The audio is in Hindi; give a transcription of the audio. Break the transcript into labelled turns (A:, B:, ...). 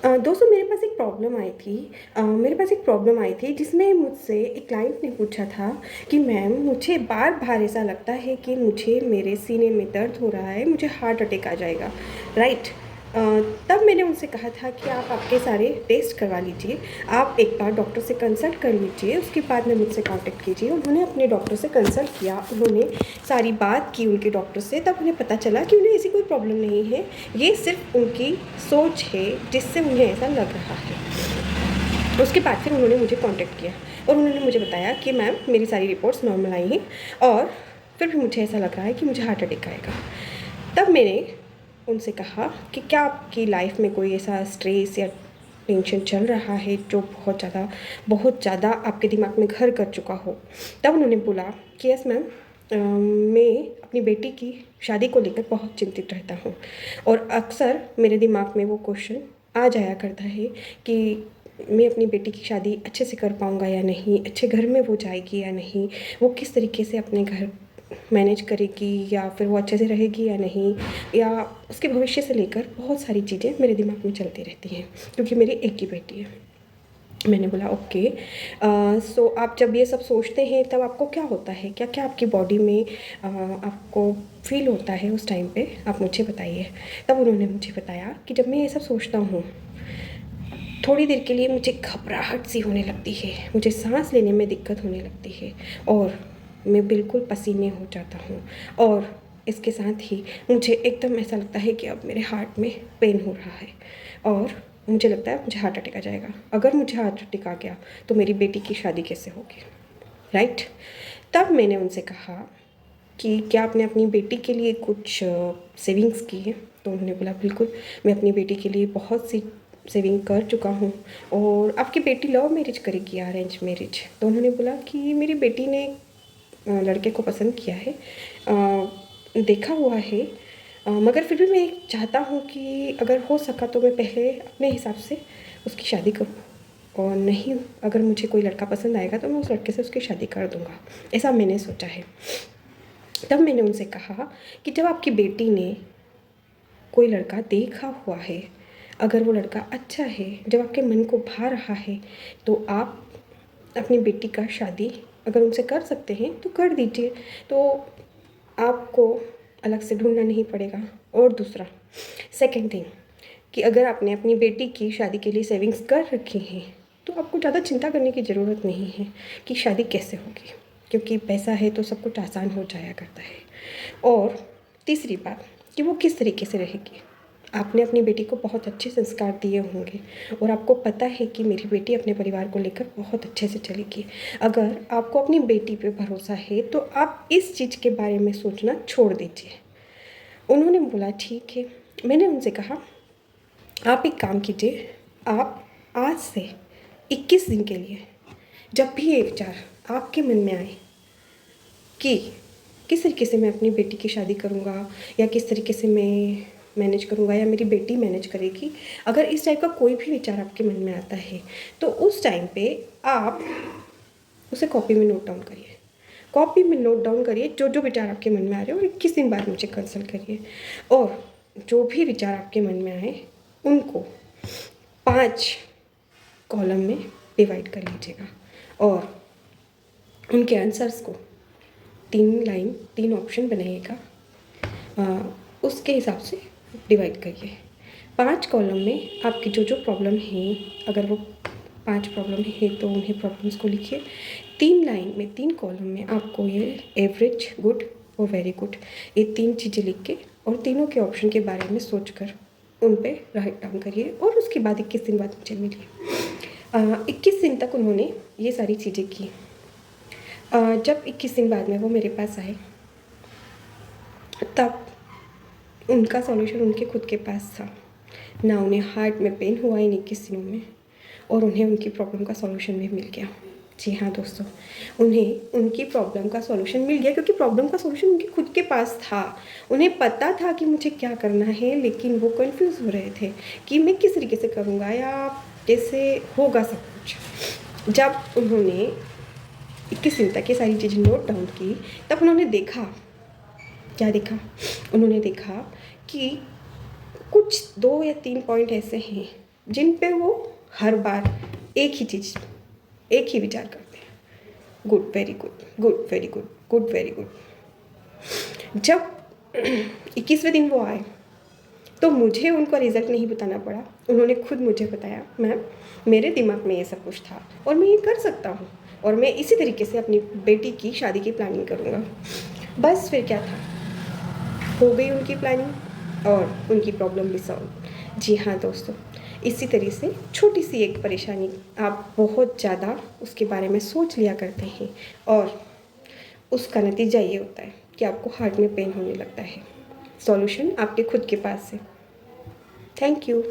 A: दोस्तों मेरे पास एक प्रॉब्लम आई थी जिसमें मुझसे एक क्लाइंट ने पूछा था कि मैम मुझे बार बार ऐसा लगता है कि मुझे मेरे सीने में दर्द हो रहा है, मुझे हार्ट अटैक आ जाएगा। राइट। अ, तब मैंने उनसे कहा था कि आप आपके सारे टेस्ट करवा लीजिए, आप एक बार डॉक्टर से कंसल्ट कर लीजिए, उसके बाद में मुझसे कांटेक्ट कीजिए। उन्होंने अपने डॉक्टर से कंसल्ट किया, उन्होंने सारी बात की उनके डॉक्टर से, तब उन्हें पता चला कि उन्हें ऐसी कोई प्रॉब्लम नहीं है, ये सिर्फ उनकी सोच है जिससे उन्हें ऐसा लग रहा है। उसके बाद फिर उन्होंने मुझे कांटेक्ट किया और उन्होंने मुझे बताया कि मैम मेरी सारी रिपोर्ट्स नॉर्मल आई हैं और फिर भी मुझे ऐसा लग रहा है कि मुझे हार्ट अटैक आएगा। तब मैंने उनसे कहा कि क्या आपकी लाइफ में कोई ऐसा स्ट्रेस या टेंशन चल रहा है जो बहुत ज़्यादा आपके दिमाग में घर कर चुका हो। तब उन्होंने बोला कि यस मैम, मैं अपनी बेटी की शादी को लेकर बहुत चिंतित रहता हूँ और अक्सर मेरे दिमाग में वो क्वेश्चन आ जाया करता है कि मैं अपनी बेटी की शादी अच्छे से कर पाऊँगा या नहीं, अच्छे घर में वो जाएगी या नहीं, वो किस तरीके से अपने घर मैनेज करेगी या फिर वो अच्छे से रहेगी या नहीं, या उसके भविष्य से लेकर बहुत सारी चीज़ें मेरे दिमाग में चलती रहती हैं क्योंकि मेरी एक ही बेटी है। मैंने बोला ओके। सो आप जब ये सब सोचते हैं तब आपको क्या होता है, क्या क्या आपकी बॉडी में आपको फील होता है उस टाइम पे, आप मुझे बताइए। तब उन्होंने मुझे बताया कि जब मैं ये सब सोचता हूँ थोड़ी देर के लिए मुझे घबराहट सी होने लगती है, मुझे सांस लेने में दिक्कत होने लगती है और मैं बिल्कुल पसीने हो जाता हूँ और इसके साथ ही मुझे एकदम ऐसा लगता है कि अब मेरे हार्ट में पेन हो रहा है और मुझे लगता है मुझे हार्ट अटैक आ जाएगा। अगर मुझे हार्ट अटैक आ गया तो मेरी बेटी की शादी कैसे होगी। राइट। तब मैंने उनसे कहा कि क्या आपने अपनी बेटी के लिए कुछ सेविंग्स की है। तो उन्होंने बोला बिल्कुल, मैं अपनी बेटी के लिए बहुत सी सेविंग कर चुका हूँ। और आपकी बेटी लव मैरिज करेगी या अरेंज मैरिज। तो उन्होंने बोला कि मेरी बेटी ने लड़के को पसंद किया है, देखा हुआ है, मगर फिर भी मैं चाहता हूँ कि अगर हो सका तो मैं पहले अपने हिसाब से उसकी शादी करूँ और नहीं, अगर मुझे कोई लड़का पसंद आएगा तो मैं उस लड़के से उसकी शादी कर दूँगा, ऐसा मैंने सोचा है। तब मैंने उनसे कहा कि जब आपकी बेटी ने कोई लड़का देखा हुआ है, अगर वो लड़का अच्छा है, जब आपके मन को भा रहा है, तो आप अपनी बेटी का शादी अगर उनसे कर सकते हैं तो कर दीजिए, तो आपको अलग से ढूंढना नहीं पड़ेगा। और दूसरा सेकंड थिंग कि अगर आपने अपनी बेटी की शादी के लिए सेविंग्स कर रखी हैं तो आपको ज़्यादा चिंता करने की ज़रूरत नहीं है कि शादी कैसे होगी, क्योंकि पैसा है तो सब कुछ आसान हो जाया करता है। और तीसरी बात कि वो किस तरीके से रहेगी। आपने अपनी बेटी को बहुत अच्छे संस्कार दिए होंगे और आपको पता है कि मेरी बेटी अपने परिवार को लेकर बहुत अच्छे से चलेगी। अगर आपको अपनी बेटी पे भरोसा है तो आप इस चीज़ के बारे में सोचना छोड़ दीजिए। उन्होंने बोला ठीक है। मैंने उनसे कहा आप एक काम कीजिए, आप आज से 21 दिन के लिए जब भी ये विचार आपके मन में आए कि किस तरीके से मैं अपनी बेटी की शादी करूँगा या किस तरीके से मैं मैनेज करूँगा या मेरी बेटी मैनेज करेगी, अगर इस टाइप का कोई भी विचार आपके मन में आता है तो उस टाइम पे आप उसे कॉपी में नोट डाउन करिए। कॉपी में नोट डाउन करिए जो जो विचार आपके मन में आ रहे हो और 21 दिन बाद मुझे कंसल्ट करिए। और जो भी विचार आपके मन में आए उनको 5 कॉलम में डिवाइड कर लीजिएगा और उनके आंसर्स को 3 लाइन 3 ऑप्शन बनाइएगा, उसके हिसाब से डिवाइड करिए। 5 कॉलम में आपकी जो जो प्रॉब्लम है, अगर वो 5 प्रॉब्लम है तो उन्हें प्रॉब्लम्स को लिखिए। 3 लाइन में 3 कॉलम में आपको ये एवरेज, गुड और वेरी गुड, ये 3 चीज़ें लिख के और तीनों के ऑप्शन के बारे में सोच कर उन पे राइट डाउन करिए और उसके बाद 21 दिन बाद मुझे मिलिए। 21 दिन तक उन्होंने ये सारी चीज़ें की। जब 21 दिन बाद में वो मेरे पास आए तब उनका सॉल्यूशन उनके खुद के पास था। ना उन्हें हार्ट में पेन हुआ इन 21 दिनों में और उन्हें उनकी प्रॉब्लम का सॉल्यूशन भी मिल गया। जी हाँ दोस्तों, उन्हें उनकी प्रॉब्लम का सॉल्यूशन मिल गया क्योंकि प्रॉब्लम का सॉल्यूशन उनके खुद के पास था। उन्हें पता था कि मुझे क्या करना है, लेकिन वो कंफ्यूज हो रहे थे कि मैं किस तरीके से करूँगा या कैसे होगा सब कुछ। जब उन्होंने 21 दिन तक ये सारी चीज़ें नोट डाउन की तब उन्होंने देखा, क्या देखा, उन्होंने देखा कि कुछ 2 या 3 पॉइंट ऐसे हैं जिन पे वो हर बार एक ही चीज़, एक ही विचार करते हैं, good, very good, good, very good, good, very good. जब 21वें दिन वो आए तो मुझे उनका रिज़ल्ट नहीं बताना पड़ा, उन्होंने खुद मुझे बताया, मैम मेरे दिमाग में ये सब कुछ था और मैं ये कर सकता हूँ और मैं इसी तरीके से अपनी बेटी की शादी की प्लानिंग करूँगा। बस फिर क्या था, हो गई उनकी प्लानिंग और उनकी प्रॉब्लम भी सॉल्व। जी हाँ दोस्तों, इसी तरह से छोटी सी एक परेशानी आप बहुत ज़्यादा उसके बारे में सोच लिया करते हैं और उसका नतीजा ये होता है कि आपको हार्ट में पेन होने लगता है। सॉल्यूशन आपके खुद के पास है। Thank you.